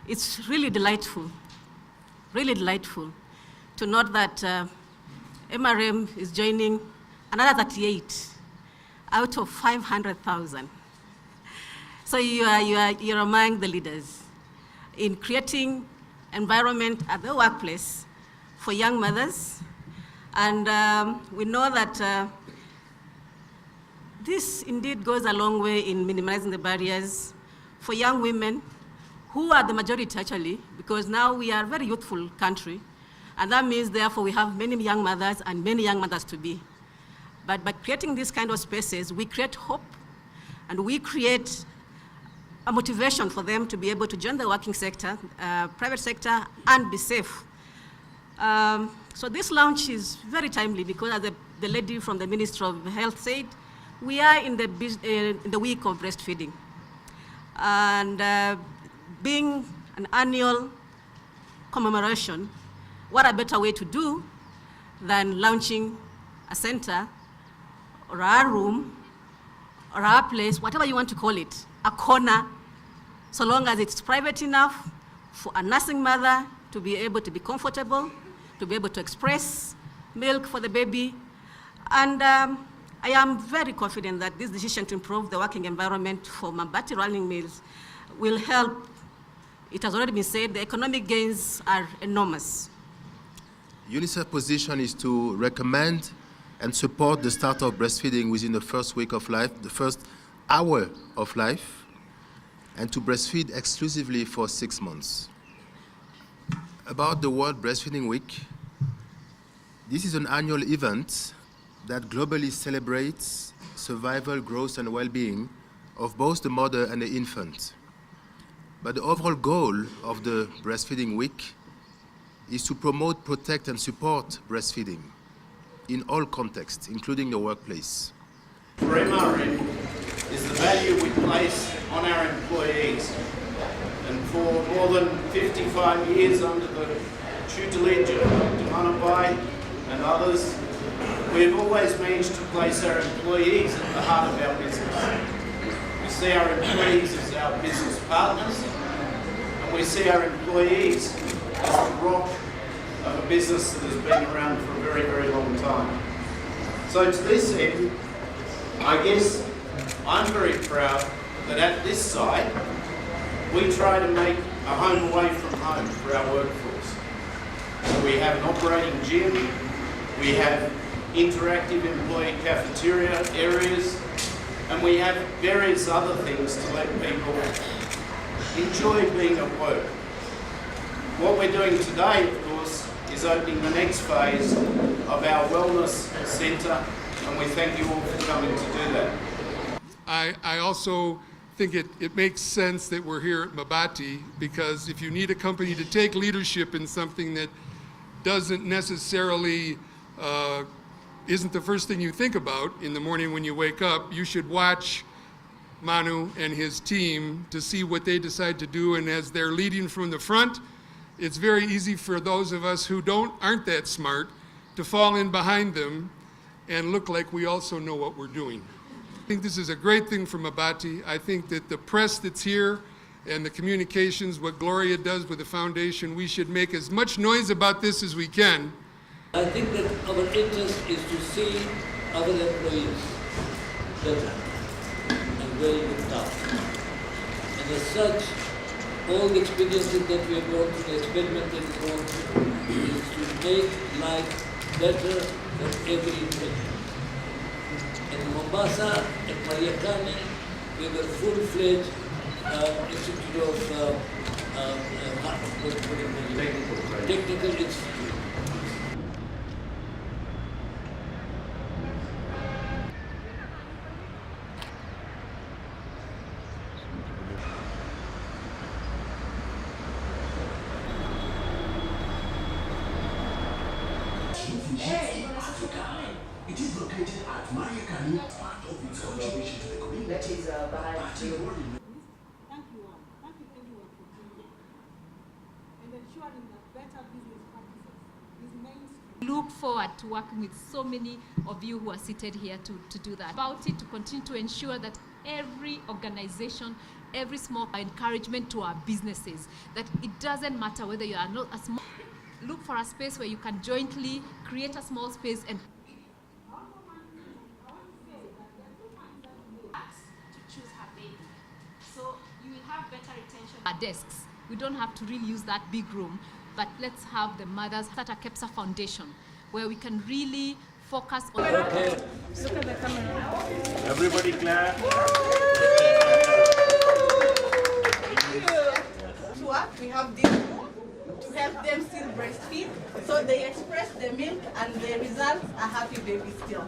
it's really delightful to note that MRM is joining another 38 out of 500,000. So you're among the leaders in creating environment at the workplace for young mothers. And we know that this indeed goes a long way in minimizing the barriers for young women, who are the majority actually, because now we are a very youthful country. And that means, therefore, we have many young mothers and many young mothers to be. But by creating these kind of spaces, we create hope, and we create a motivation for them to be able to join the working sector, private sector, and be safe. So this launch is very timely because, as the lady from the Ministry of Health said, we are in the week of breastfeeding. And being an annual commemoration, what a better way to do than launching a center or a room or a place, whatever you want to call it, a corner, so long as it's private enough for a nursing mother to be able to be comfortable, to be able to express milk for the baby. And I am very confident that this decision to improve the working environment for Mabati rolling mills will help. It has already been said, the economic gains are enormous. UNICEF's position is to recommend and support the start of breastfeeding within the first week of life, the first hour of life, and to breastfeed exclusively for 6 months. About the World Breastfeeding Week, this is an annual event that globally celebrates survival, growth, and well-being of both the mother and the infant. But the overall goal of the Breastfeeding Week is to promote, protect, and support breastfeeding in all contexts, including the workplace. For MRM is the value we place on our employees. And for more than 55 years under the tutelage of Dr. Manabai and others, we've always managed to place our employees at the heart of our business. We see our employees as our business partners, and we see our employees as the rock of a business that has been around for a very, very long time. So to this end, I guess I'm very proud that at this site, we try to make a home away from home for our workforce. So we have an operating gym, we have interactive employee cafeteria areas, and we have various other things to let people enjoy being at work. What we're doing today, of course, is opening the next phase of our wellness centre, and we thank you all for coming to do that. I also think it makes sense that we're here at Mabati, because if you need a company to take leadership in something that doesn't necessarily isn't the first thing you think about in the morning when you wake up, you should watch Manu and his team to see what they decide to do. And as they're leading from the front, it's very easy for those of us who aren't that smart to fall in behind them and look like we also know what we're doing. I think this is a great thing for Mabati. I think that the press that's here and the communications, what Gloria does with the foundation, we should make as much noise about this as we can. I think that our interest is to see our employees better and well looked after. And as such, all the experiences that we have gone through, the experiment that we've gone through, is to make life better for every employee. In Mombasa, at Mariakani, we have a full-fledged Institute of Technical Institute. It is located at Mariakani, part of its contribution to the community. That is behind you. Thank you all. Thank you everyone for being here and ensuring that better business practices is mainstream. Look forward to working with so many of you who are seated here to do that. About it, to continue to ensure that every organization every small encouragement to our businesses, that it doesn't matter whether you are not a small, look for a space where you can jointly create a small space and to choose her baby. So you will have better retention. Our desks, we don't have to really use that big room, but let's have the mothers start a KEPSA foundation where we can really focus on. Okay. Look at the camera. Everybody clap. We have this room to help them still breastfeed, so they express the milk and the results are happy babies still.